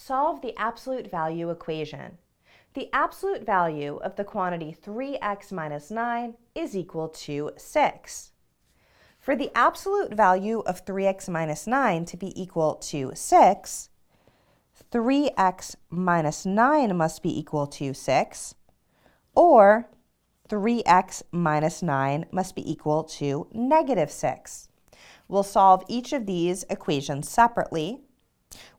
Solve the absolute value equation. The absolute value of the quantity 3x minus 9 is equal to 6. For the absolute value of 3x minus 9 to be equal to 6, 3x minus 9 must be equal to 6, or 3x minus 9 must be equal to negative 6. We'll solve each of these equations separately.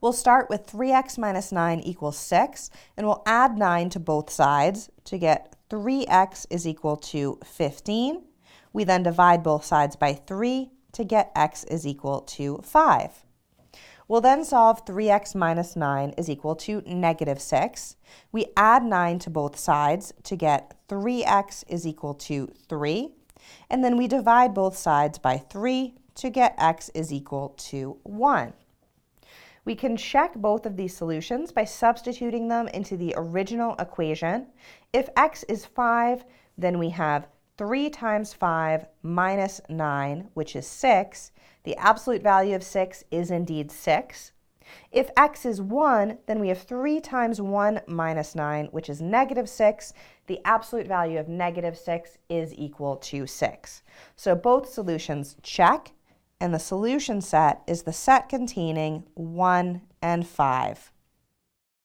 We'll start with 3x minus 9 equals 6, and we'll add 9 to both sides to get 3x is equal to 15. We then divide both sides by 3 to get x is equal to 5. We'll then solve 3x minus 9 is equal to negative 6. We add 9 to both sides to get 3x is equal to 3. And then we divide both sides by 3 to get x is equal to 1. We can check both of these solutions by substituting them into the original equation. If x is 5, then we have 3 times 5 minus 9, which is 6. The absolute value of 6 is indeed 6. If x is 1, then we have 3 times 1 minus 9, which is negative 6. The absolute value of negative 6 is equal to 6. So both solutions check, and the solution set is the set containing 1 and 5.